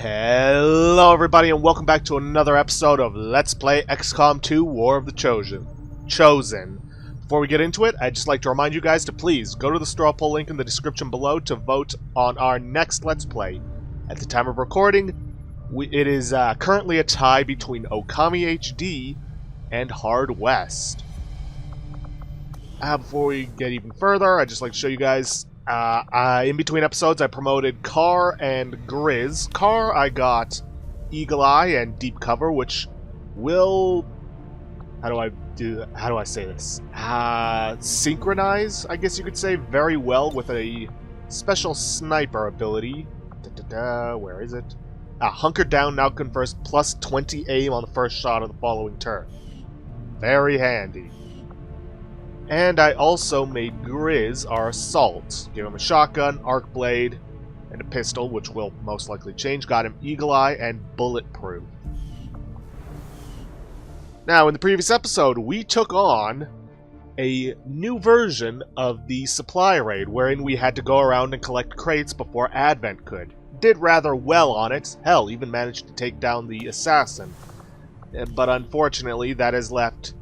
Hello everybody and welcome back to another episode of Let's Play XCOM 2 War of the Chosen. Before we get into it, I'd just like to remind you guys to please go to the straw poll link in the description below to vote on our next Let's Play. At the time of recording, it is currently a tie between Okami HD and Hard West. Before we get even further, I'd just like to show you guys in between episodes, I promoted Carr and Griz. Carr, I got Eagle Eye and Deep Cover, which will... How do I say this? Synchronize, I guess you could say, very well with a special sniper ability. Where is it? Hunker Down now confers plus 20 aim on the first shot of the following turn. Very handy. And I also made Griz our assault. Gave him a shotgun, arc blade, and a pistol, which will most likely change. Got him Eagle Eye and Bulletproof. Now, in the previous episode, we took on a new version of the supply raid, wherein we had to go around and collect crates before Advent could. Did rather well on it. Hell, even managed to take down the assassin. But unfortunately, that has left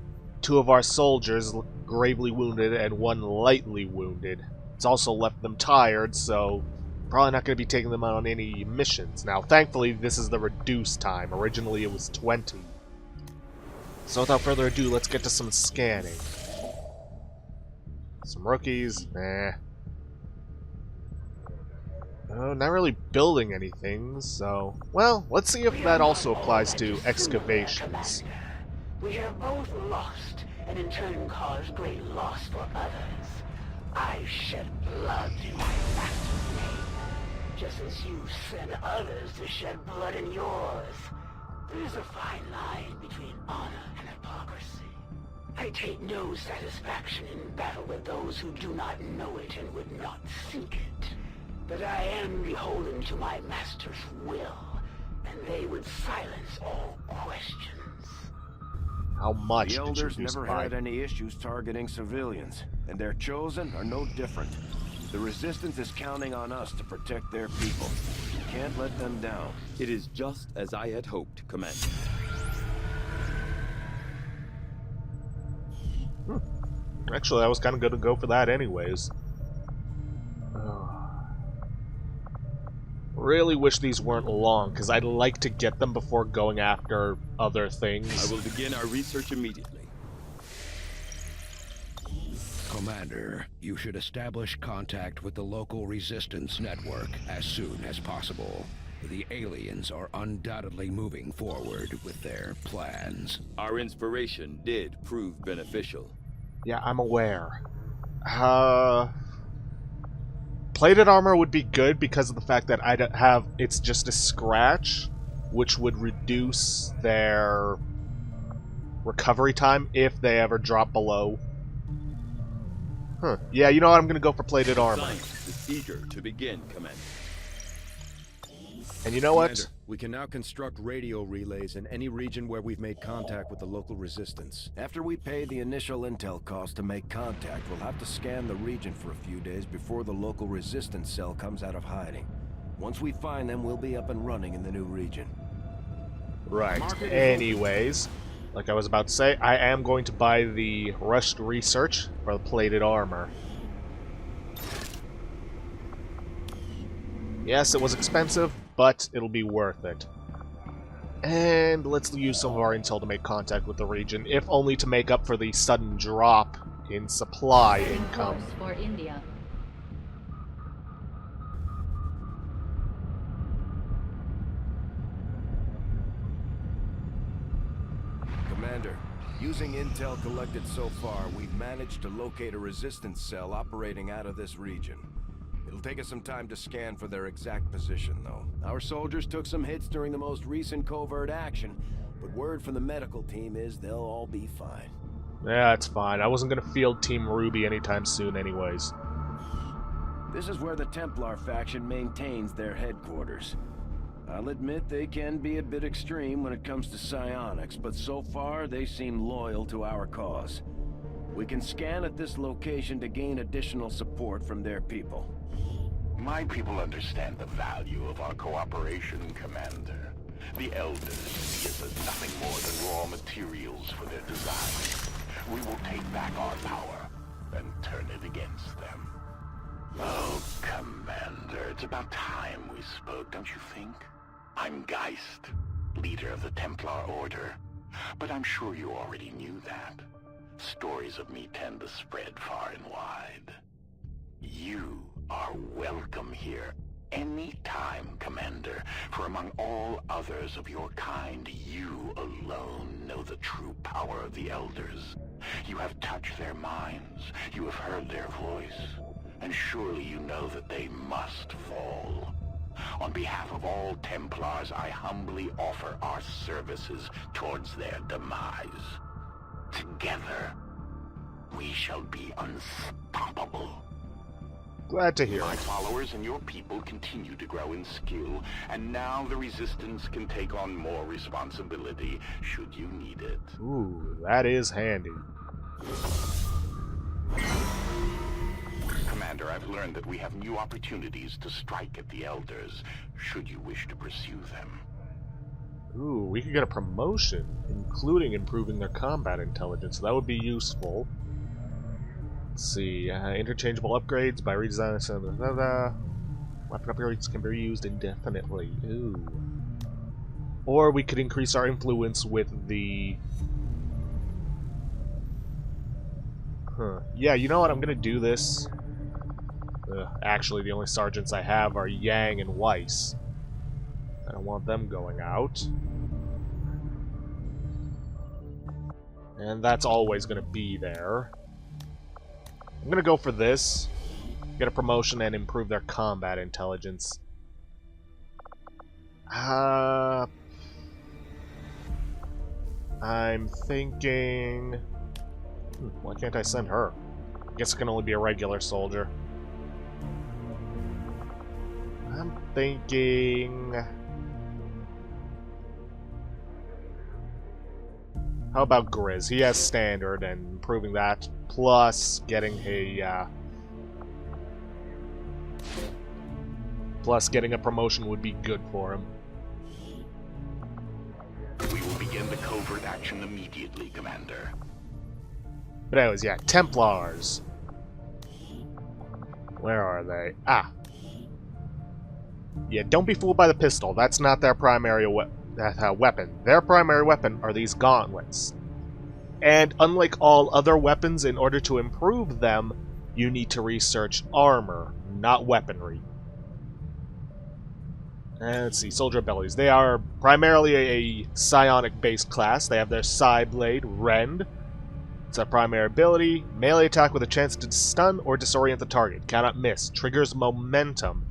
two of our soldiers gravely wounded and one lightly wounded. It's also left them tired, so probably not going to be taking them out on any missions. Now, thankfully, this is the reduced time. Originally, it was 20. So without further ado, let's get to some scanning. Some rookies, nah. Oh, not really building anything, so... Well, let's see if that also applies to excavations. We have both lost, and in turn caused great loss for others. I shed blood in my master's name, just as you sent others to shed blood in yours. There's a fine line between honor and hypocrisy. I take no satisfaction in battle with those who do not know it and would not seek it. But I am beholden to my master's will, and they would silence all questions. How much the Elders did you never had any issues targeting civilians, and their Chosen are no different. The Resistance is counting on us to protect their people. We can't let them down. It is just as I had hoped, Commander. Actually, I was kind of going to go for that anyways. Really wish these weren't long, because I'd like to get them before going after other things. I will begin our research immediately. Commander, you should establish contact with the local resistance network as soon as possible. The aliens are undoubtedly moving forward with their plans. Our inspiration did prove beneficial. Yeah, I'm aware. Plated armor would be good because of the fact that it's just a scratch, which would reduce their recovery time if they ever drop below. Yeah, you know what? I'm gonna go for plated armor. Science is eager to begin, Commander. And you know what? We can now construct radio relays in any region where we've made contact with the local resistance. After we pay the initial intel cost to make contact, we'll have to scan the region for a few days before the local resistance cell comes out of hiding. Once we find them, we'll be up and running in the new region. Right. Anyways, like I was about to say, I am going to buy the rushed research for the plated armor. Yes, it was expensive, but it'll be worth it. And let's use some of our intel to make contact with the region, if only to make up for the sudden drop in supply income. For India. Commander, using intel collected so far, we've managed to locate a resistance cell operating out of this region. It'll take us some time to scan for their exact position, though. Our soldiers took some hits during the most recent covert action, but word from the medical team is they'll all be fine. Yeah, that's fine. I wasn't going to field Team RWBY anytime soon anyways. This is where the Templar faction maintains their headquarters. I'll admit they can be a bit extreme when it comes to psionics, but so far they seem loyal to our cause. We can scan at this location to gain additional support from their people. My people understand the value of our cooperation, Commander. The Elders see us as nothing more than raw materials for their design. We will take back our power and turn it against them. Oh, Commander, it's about time we spoke, don't you think? I'm Geist, leader of the Templar Order. But I'm sure you already knew that. Stories of me tend to spread far and wide. You are welcome here any time, Commander, for among all others of your kind, you alone know the true power of the Elders. You have touched their minds, you have heard their voice, and surely you know that they must fall. On behalf of all Templars, I humbly offer our services towards their demise. Together, we shall be unstoppable. Glad to hear. My followers and your people continue to grow in skill, and now the Resistance can take on more responsibility, should you need it. Ooh, that is handy. Commander, I've learned that we have new opportunities to strike at the Elders, should you wish to pursue them. Ooh, we could get a promotion, including improving their combat intelligence. That would be useful. Let's see, interchangeable upgrades by redesigning some... Weapon upgrades can be used indefinitely. Ooh. Or we could increase our influence with the... Yeah, you know what? I'm gonna do this. Actually, the only sergeants I have are Yang and Weiss. I don't want them going out. And that's always gonna be there. I'm gonna go for this. Get a promotion and improve their combat intelligence. I'm thinking... why can't I send her? I guess it can only be a regular soldier. I'm thinking... how about Griz? He has standard and improving that, plus getting a promotion would be good for him. We will begin the covert action immediately, Commander. But anyways, yeah, Templars. Where are they? Ah. Yeah, don't be fooled by the pistol. That's not their primary weapon. Their primary weapon are these gauntlets. And unlike all other weapons, in order to improve them, you need to research armor, not weaponry. And let's see, soldier abilities. They are primarily a psionic-based class. They have their Psi Blade, Rend. It's a primary ability. Melee attack with a chance to stun or disorient the target. Cannot miss. Triggers momentum.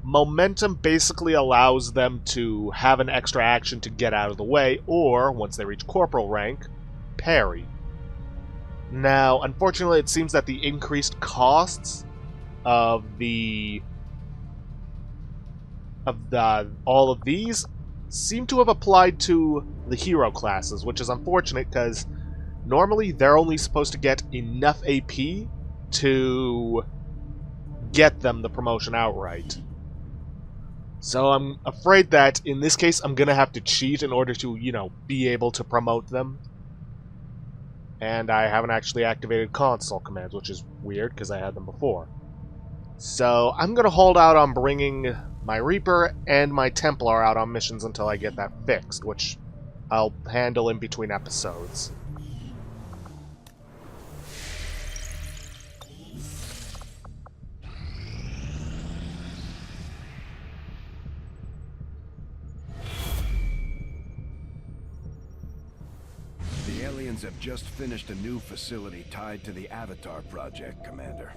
Momentum basically allows them to have an extra action to get out of the way, or, once they reach corporal rank, parry. Now, unfortunately, it seems that the increased costs of all of these seem to have applied to the hero classes, which is unfortunate because normally they're only supposed to get enough AP to get them the promotion outright. So I'm afraid that in this case I'm gonna have to cheat in order to, you know, be able to promote them. And I haven't actually activated console commands, which is weird because I had them before. So I'm gonna hold out on bringing my Reaper and my Templar out on missions until I get that fixed, which I'll handle in between episodes. The aliens have just finished a new facility tied to the Avatar project, Commander.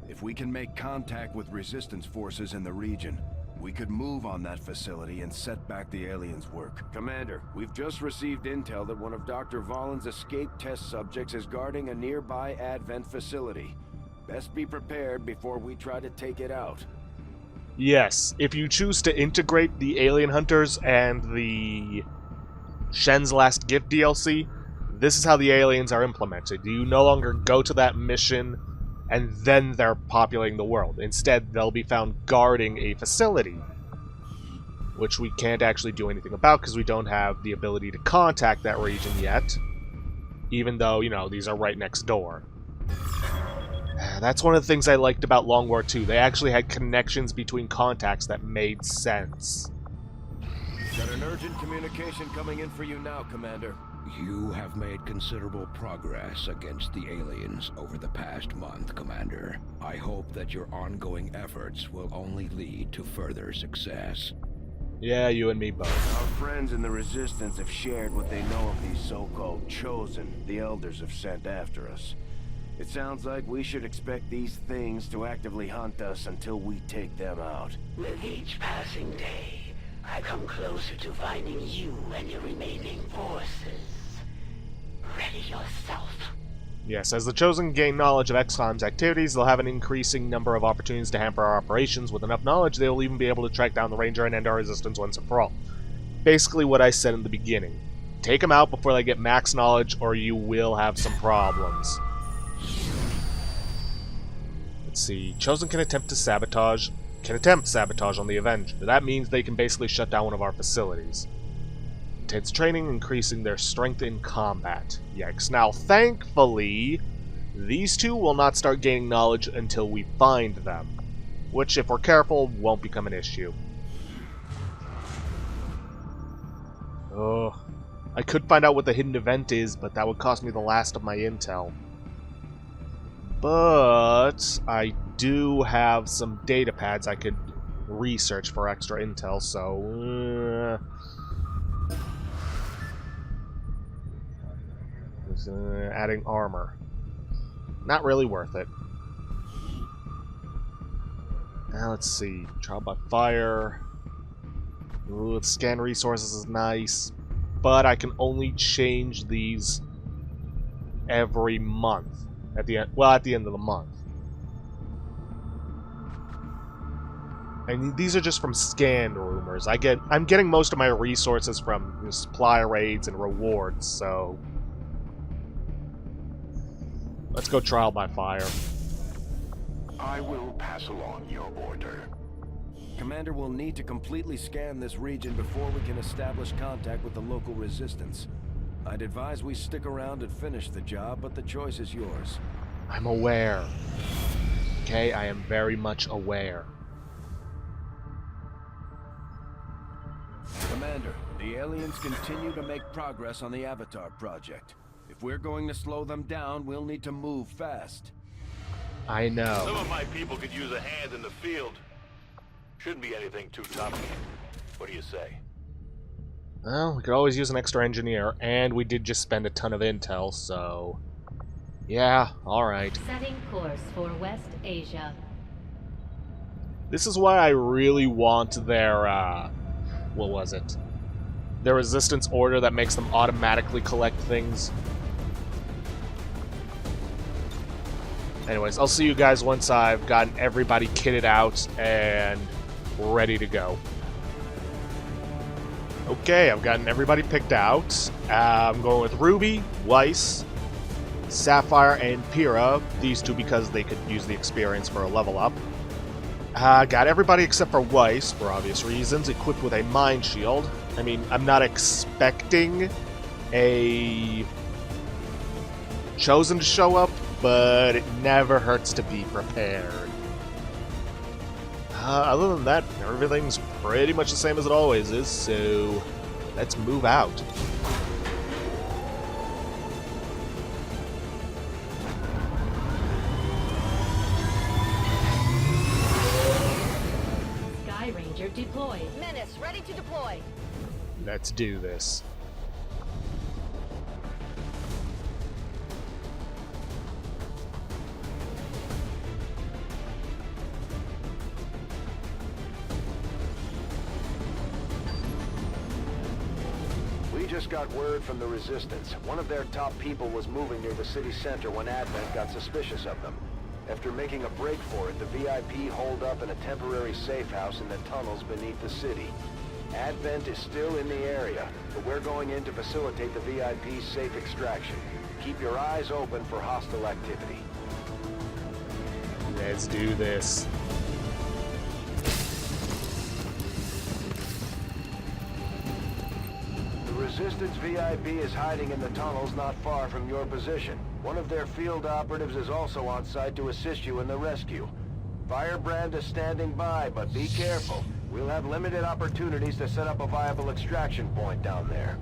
If we can make contact with resistance forces in the region, we could move on that facility and set back the aliens' work. Commander, we've just received intel that one of Dr. Vollin's escape test subjects is guarding a nearby Advent facility. Best be prepared before we try to take it out. Yes, if you choose to integrate the Alien Hunters and the Shen's Last Gift DLC, this is how the aliens are implemented. You no longer go to that mission and then they're populating the world. Instead, they'll be found guarding a facility, which we can't actually do anything about because we don't have the ability to contact that region yet, even though, you know, these are right next door. That's one of the things I liked about Long War 2. They actually had connections between contacts that made sense. Got an urgent communication coming in for you now, Commander. You have made considerable progress against the aliens over the past month, Commander. I hope that your ongoing efforts will only lead to further success. Yeah, you and me both. Our friends in the Resistance have shared what they know of these so-called Chosen the Elders have sent after us. It sounds like we should expect these things to actively hunt us until we take them out. With each passing day, I come closer to finding you and your remaining forces. Ready yourself. Yes, as the Chosen gain knowledge of Xcom's activities, they'll have an increasing number of opportunities to hamper our operations. With enough knowledge, they will even be able to track down the Ranger and end our resistance once and for all. Basically what I said in the beginning. Take them out before they get max knowledge, or you will have some problems. Let's see. Chosen can attempt sabotage on the Avenger. That means they can basically shut down one of our facilities. Intense training, increasing their strength in combat. Yikes. Now, thankfully, these two will not start gaining knowledge until we find them, which, if we're careful, won't become an issue. Oh, I could find out what the hidden event is, but that would cost me the last of my intel. But I do have some data pads I could research for extra intel, so adding armor. Not really worth it. Now let's see. Trial by fire. Ooh, scan resources is nice. But I can only change these every month. At the end of the month. And these are just from scanned rumors. I'm getting most of my resources from supply raids and rewards, so let's go trial by fire. I will pass along your order. Commander will need to completely scan this region before we can establish contact with the local resistance. I'd advise we stick around and finish the job, but the choice is yours. I'm aware. Okay, I am very much aware. Commander, the aliens continue to make progress on the Avatar project. If we're going to slow them down, we'll need to move fast. I know. Some of my people could use a hand in the field. Shouldn't be anything too tough. What do you say? Well, we could always use an extra engineer, and we did just spend a ton of intel, so yeah, alright. Setting course for West Asia. This is why I really want their, what was it? Their resistance order that makes them automatically collect things. Anyways, I'll see you guys once I've gotten everybody kitted out and ready to go. Okay, I've gotten everybody picked out. I'm going with RWBY, Weiss, Sapphire, and Pyrrha. These two because they could use the experience for a level up. Got everybody except for Weiss, for obvious reasons, equipped with a Mind Shield. I mean, I'm not expecting a Chosen to show up, but it never hurts to be prepared. Other than that, everything's pretty much the same as it always is, so let's move out. Sky Ranger deployed. Menace, ready to deploy. Let's do this. Just got word from the Resistance. One of their top people was moving near the city center when Advent got suspicious of them. After making a break for it, the VIP holed up in a temporary safe house in the tunnels beneath the city. Advent is still in the area, but we're going in to facilitate the VIP's safe extraction. Keep your eyes open for hostile activity. Let's do this. The Resistance VIP is hiding in the tunnels not far from your position. One of their field operatives is also on site to assist you in the rescue. Firebrand is standing by, but be careful. We'll have limited opportunities to set up a viable extraction point down there.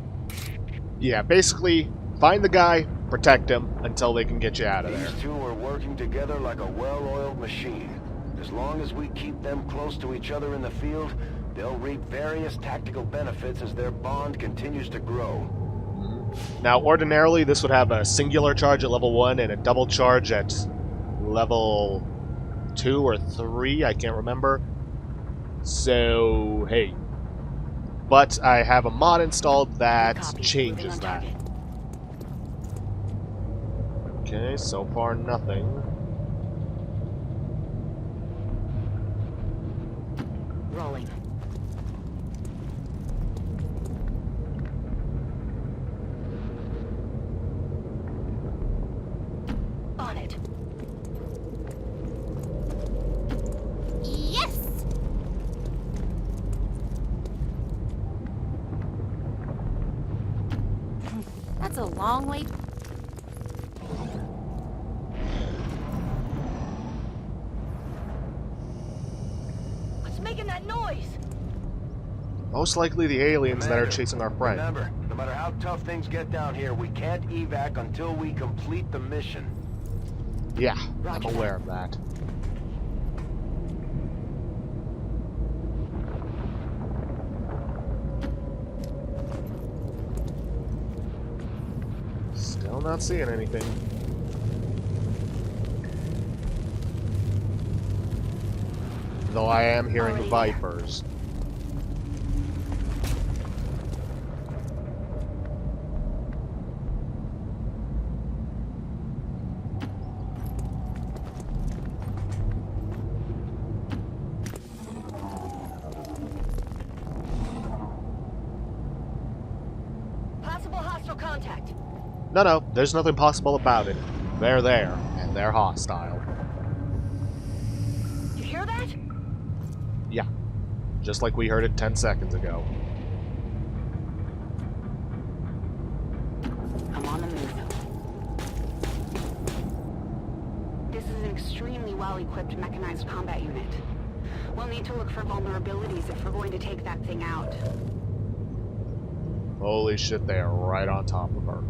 Yeah, basically, find the guy, protect him, until they can get you out of there. These two are working together like a well-oiled machine. As long as we keep them close to each other in the field, they'll reap various tactical benefits as their bond continues to grow. Now, ordinarily, this would have a singular charge at level 1 and a double charge at level 2 or 3, I can't remember. So, hey. But I have a mod installed that changes that. Okay, so far nothing. Rolling. On it. Yes! That's a long way. What's making that noise? Most likely the aliens that are chasing our friend. Remember, no matter how tough things get down here, we can't evac until we complete the mission. Yeah, I'm aware of that. Still not seeing anything. Though I am hearing the Vipers. Possible hostile contact. No, there's nothing possible about it. They're there, and they're hostile. You hear that? Yeah, just like we heard it 10 seconds ago. I'm on the move. This is an extremely well-equipped mechanized combat unit. We'll need to look for vulnerabilities if we're going to take that thing out. Holy shit, they are right on top of her.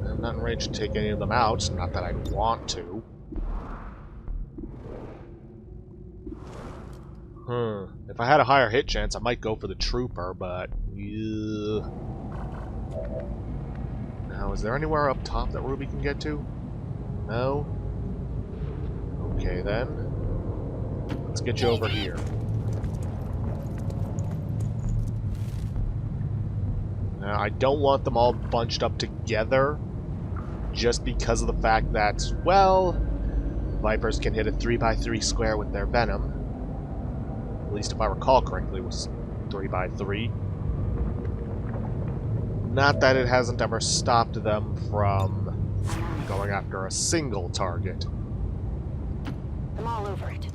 I'm not in range to take any of them out, not that I want to. If I had a higher hit chance, I might go for the trooper, but... yeah. Now, is there anywhere up top that RWBY can get to? No? Okay, then. Let's get you over here. Now, I don't want them all bunched up together, just because of the fact that, well, Vipers can hit a 3x3 square with their Venom. At least if I recall correctly, it was 3x3. Not that it hasn't ever stopped them from going after a single target. I'm all over it.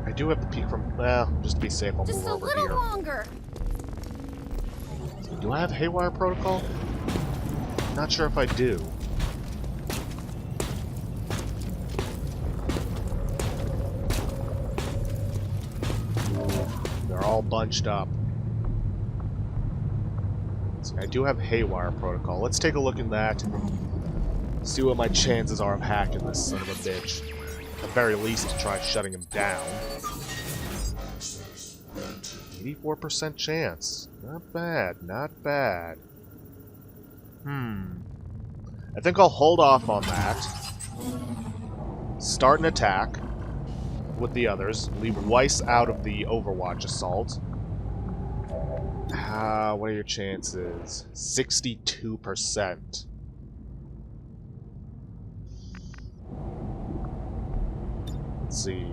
I do have the peek from... well, just to be safe, I'll Just move a over little here. longer. Do I have Haywire Protocol? Not sure if I do. They're all bunched up. See, I do have Haywire Protocol. Let's take a look at that. See what my chances are of hacking this son of a bitch. At the very least, to try shutting him down. 84% chance. Not bad, not bad. I think I'll hold off on that. Start an attack with the others. Leave Weiss out of the Overwatch assault. What are your chances? 62%. Let's see.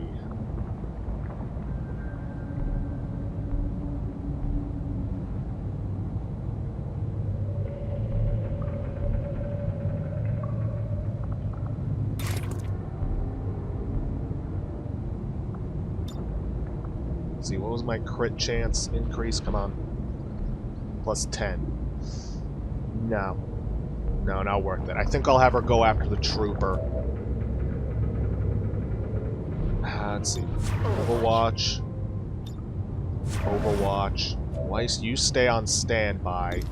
Let's see, what was my crit chance increase? Come on. Plus 10. No. No, not worth it. I think I'll have her go after the trooper. Let's see. Overwatch. Overwatch. Weiss, you stay on standby.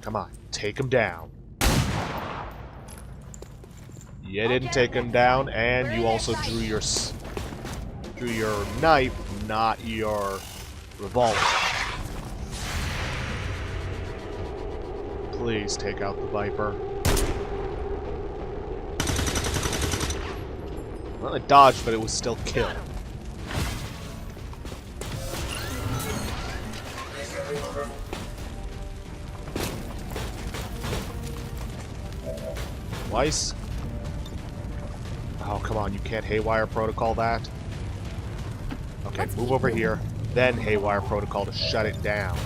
Come on, take him down. You didn't take him down, and you also drew your knife, not your revolver. Please take out the Viper. Well, it dodged, but it was still killed. Weiss? Oh, come on, you can't Haywire Protocol that? Okay, move over here, then Haywire Protocol to shut it down.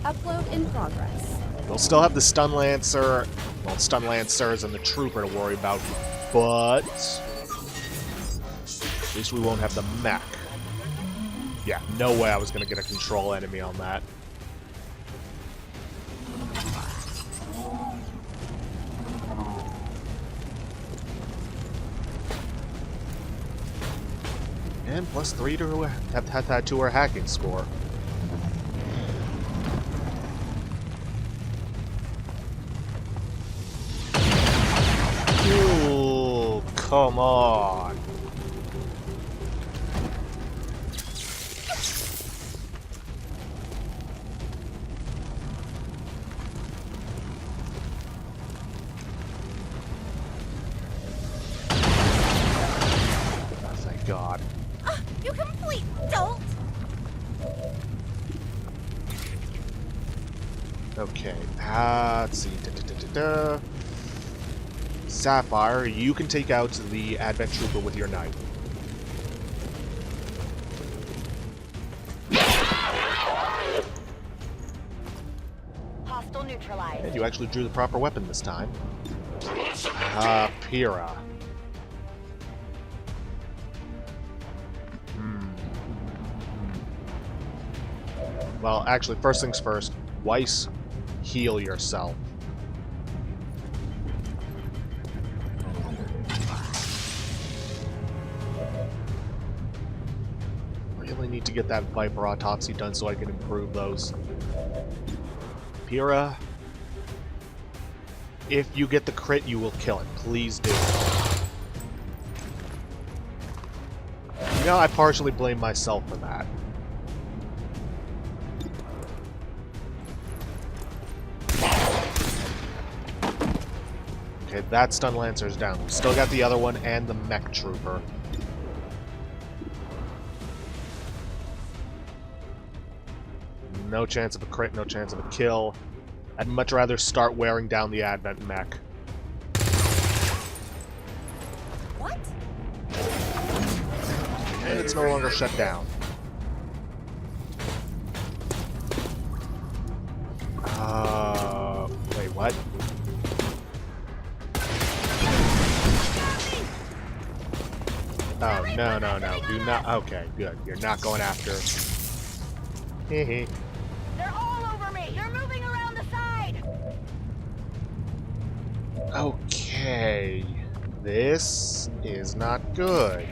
Upload in progress. We'll still have the Stun Lancer, well, Stun Lancers and the Trooper to worry about, but at least we won't have the mech. Yeah, no way I was going to get a control enemy on that. And +3 to her hacking score. Ooh, come on. Oh, thank God. You complete dolt! Okay, let's see. Sapphire, you can take out the Advent Trooper with your knife. Hostile neutralized. And you actually drew the proper weapon this time. Pyrrha. Well, actually, first things first. Weiss, heal yourself. Really need to get that Viper autopsy done so I can improve those. Pyrrha, if you get the crit, you will kill it. Please do. You know, I partially blame myself for that. Okay, that Stun Lancer's down. We still got the other one and the Mech Trooper. No chance of a crit, no chance of a kill. I'd much rather start wearing down the Advent Mech. What? And it's no longer shut down. Wait, what? Oh, no, no, no. Do not. Okay, good. You're not going after. Hehe. They're all over me! They're moving around the side! Okay. This is not good.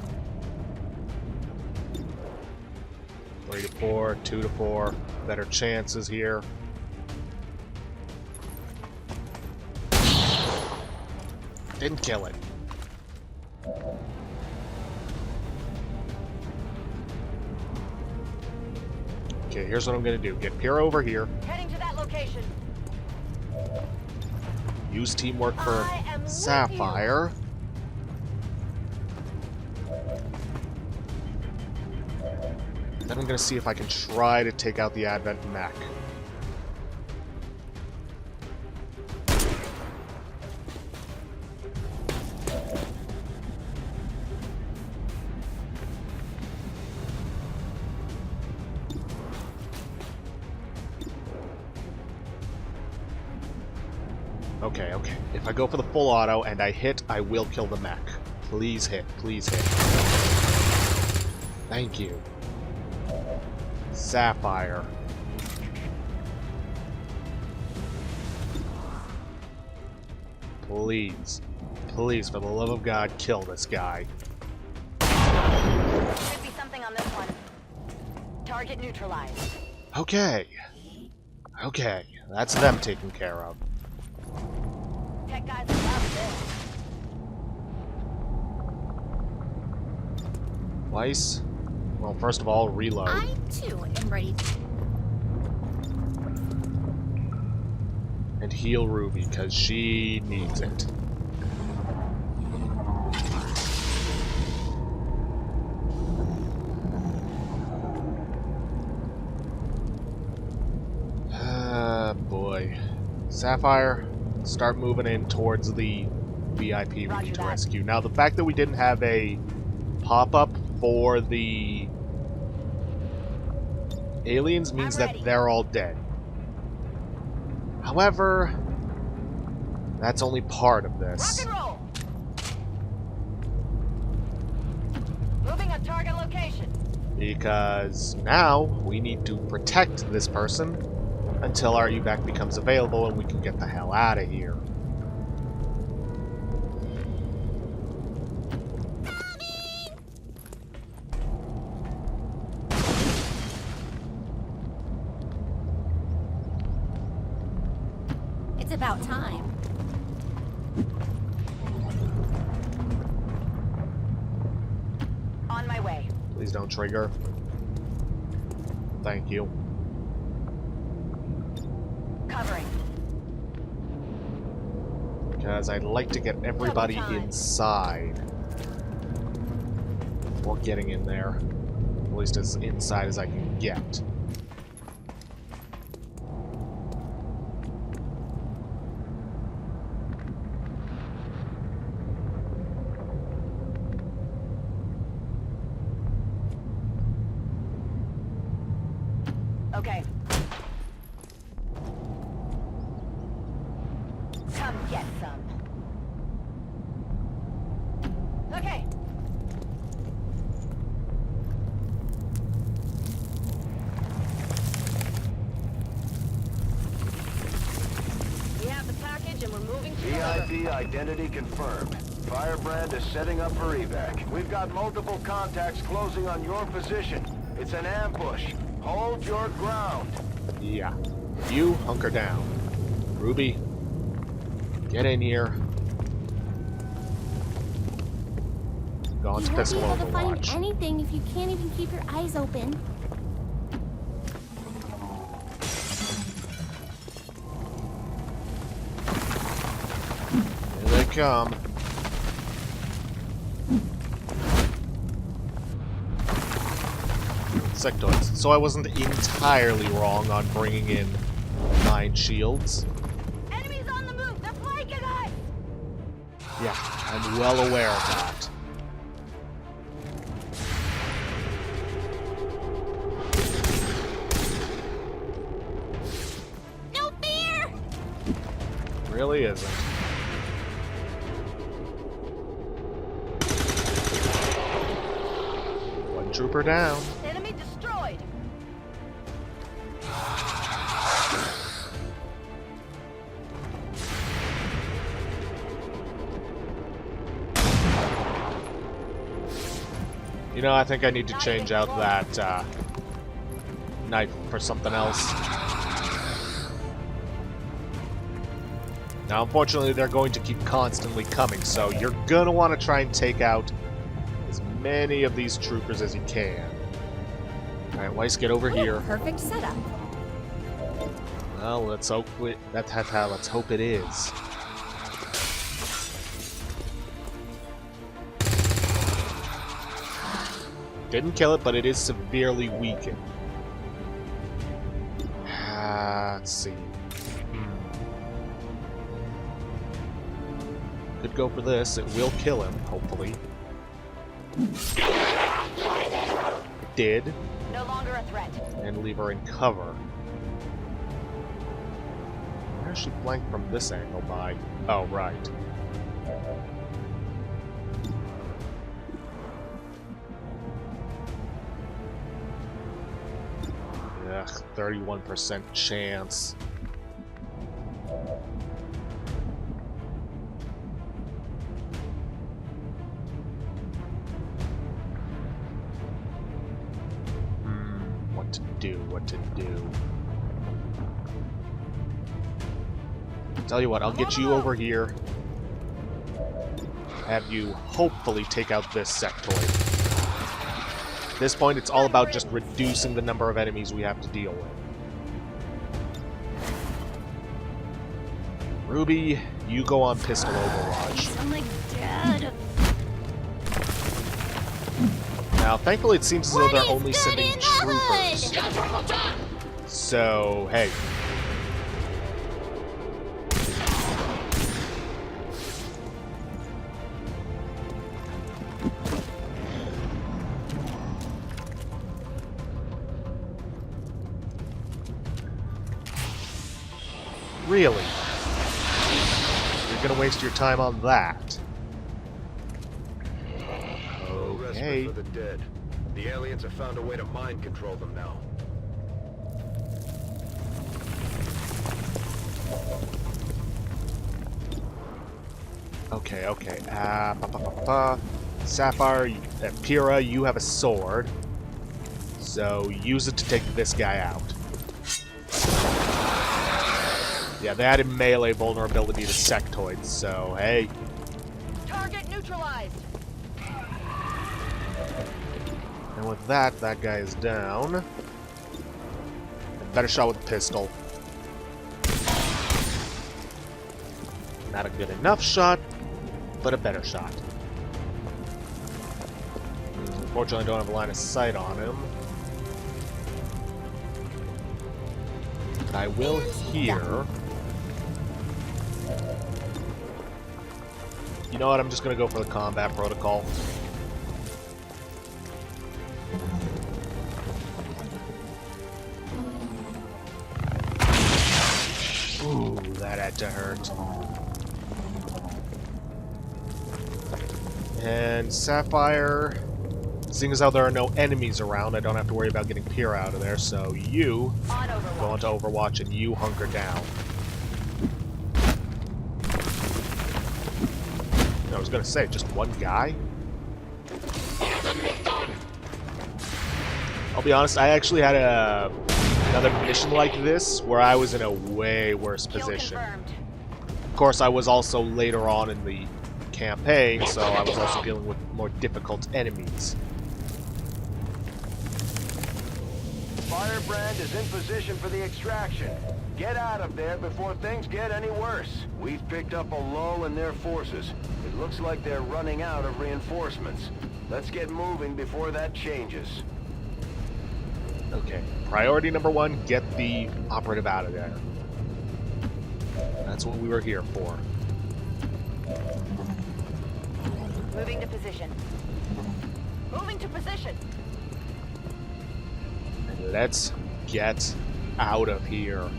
3 to 4, 2 to 4. Better chances here. Didn't kill it. Okay, here's what I'm gonna do. Get Pyrrha over here. Heading to that location. Use teamwork for Sapphire. Then I'm gonna see if I can try to take out the Advent Mech. Okay, okay. If I go for the full auto and I hit, I will kill the mech. Please hit, please hit. Thank you. Sapphire. Please. Please, for the love of God, kill this guy. Should be something on this one. Target neutralized. Okay. Okay, that's them taken care of. Tech guys love this. Weiss? Well, first of all, reload. I, too, am ready to... And heal Ruby, because she needs it. Boy. Sapphire, start moving in towards the VIP we need to rescue. Now, the fact that we didn't have a pop-up for the aliens means that they're all dead. However, that's only part of this. Rock and roll. Moving a target location. Because now we need to protect this person until our evac becomes available and we can get the hell out of here. It's about time. On my way. Please don't trigger. Thank you. Covering. Because I'd like to get everybody inside before getting in there. At least as inside as I can get. Okay. Come get some. Okay. We have the package and we're moving to VIP identity confirmed. Firebrand is setting up for evac. We've got multiple contacts closing on your position. It's an ambush. Hold your ground. Yeah. You hunker down. Ruby, get in here. Go on to pistol You won't be able to Overwatch. find anything if you can't even keep your eyes open. Here they come. Sectoids. So I wasn't entirely wrong on bringing in 9 shields. Enemies on the move! They're flanking us! Yeah, I'm well aware of that. No fear! Really isn't. One trooper down. Enemy destroyed! You know, I think I need to change out that knife for something else. Now, unfortunately, they're going to keep constantly coming, so you're gonna want to try and take out as many of these troopers as you can. Alright, Weiss, get over here. Perfect setup. Well, let's hope let's hope it is. Didn't kill it, but it is severely weakened. Let's see. Could go for this. It will kill him, hopefully. It did. No longer a threat. And leave her in cover. Where is she flanked from this angle by? Oh, right. Ugh, 31% chance. What to do. Tell you what, I'll get you over here. Have you hopefully take out this sectoid. At this point, it's all about just reducing the number of enemies we have to deal with. RWBY, you go on pistol Overwatch. I'm like dead. Now, thankfully, it seems as though they're only sending troopers. So, hey. Really? You're gonna waste your time on that? Okay. For the dead. The aliens have found a way to mind control them now. Okay. Sapphire, Pyrrha, you have a sword. So use it to take this guy out. Yeah, they added melee vulnerability to sectoids, so hey. Target neutralized. And with that, that guy is down. Better shot with the pistol. Not a good enough shot, but a better shot. Unfortunately, I don't have a line of sight on him. But I will hear. You know what? I'm just going to go for the combat protocol. Ooh, that had to hurt. And Sapphire, seeing as how there are no enemies around, I don't have to worry about getting Pyrrha out of there, so you go into Overwatch and you hunker down. I was gonna say, just one guy? I'll be honest, I actually had another mission like this where I was in a way worse position. Of course, I was also later on in the campaign, so I was also dealing with more difficult enemies. Firebrand is in position for the extraction. Get out of there before things get any worse. We've picked up a lull in their forces. It looks like they're running out of reinforcements. Let's get moving before that changes. Okay, priority number one, get the operative out of there. That's what we were here for. Moving to position. Moving to position. And let's get out of here.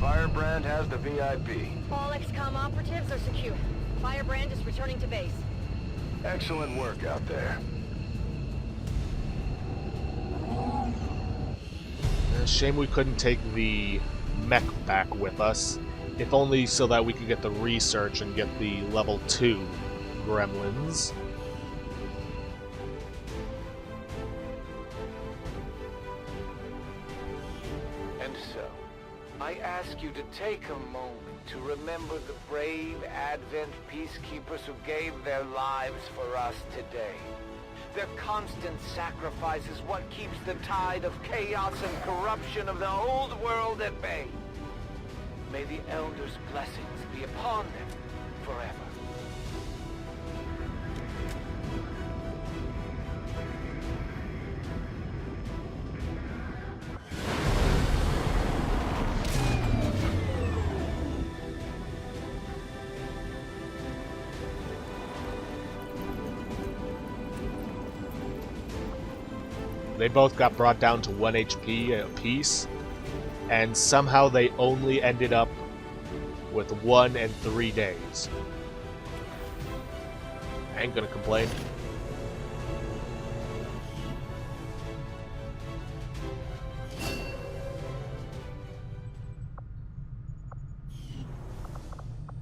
Firebrand has the VIP. All Xcom operatives are secure. Firebrand is returning to base. Excellent work out there. Shame we couldn't take the mech back with us. If only so that we could get the research and get the level 2 gremlins. And so, I ask you to take a moment to remember the brave Advent peacekeepers who gave their lives for us today. Their constant sacrifice is what keeps the tide of chaos and corruption of the old world at bay. May the Elder's blessings be upon them forever. They both got brought down to 1 HP apiece, and somehow they only ended up with 1 and 3 days. I ain't gonna complain.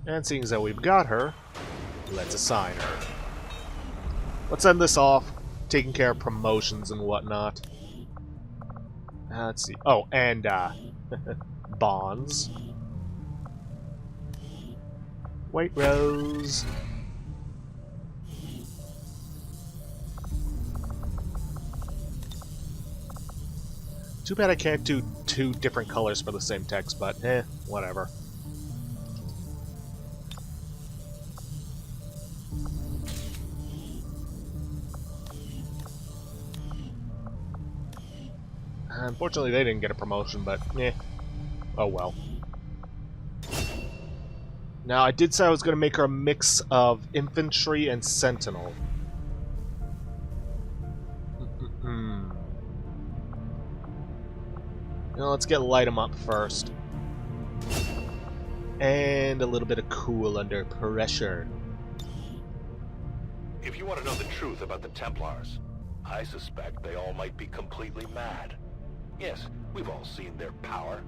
And seeing as that we've got her, let's assign her. Let's end this off, taking care of promotions and whatnot. Let's see. Oh, and, bonds. White Rose. Too bad I can't do 2 different colors for the same text, but whatever. Unfortunately, they didn't get a promotion, but oh well. Now, I did say I was going to make her a mix of infantry and sentinel. Now, let's get light 'em up first. And a little bit of cool under pressure. If you want to know the truth about the Templars, I suspect they all might be completely mad. Yes, we've all seen their power,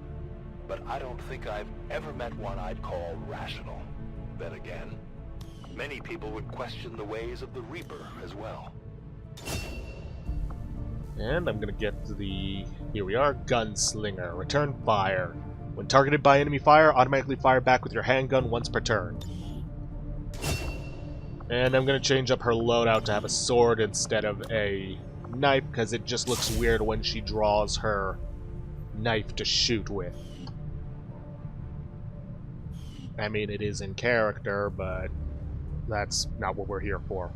but I don't think I've ever met one I'd call rational. Then again, many people would question the ways of the Reaper as well. And I'm gonna get to the... Here we are, Gunslinger. Return fire. When targeted by enemy fire, automatically fire back with your handgun once per turn. And I'm gonna change up her loadout to have a sword instead of a knife, because it just looks weird when she draws her knife to shoot with. I mean, it is in character, but that's not what we're here for.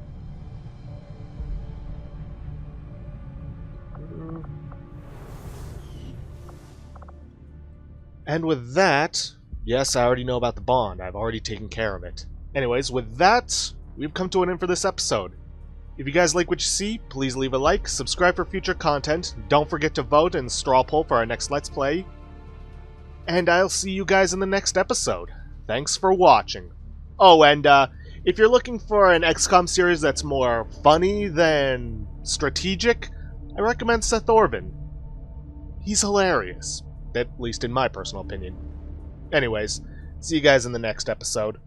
And with that, yes, I already know about the bond. I've already taken care of it. Anyways, with that, we've come to an end for this episode. If you guys like what you see, please leave a like, subscribe for future content, don't forget to vote and straw poll for our next Let's Play, and I'll see you guys in the next episode. Thanks for watching. Oh, and if you're looking for an XCOM series that's more funny than strategic, I recommend Seth Orvin. He's hilarious, at least in my personal opinion. Anyways, see you guys in the next episode.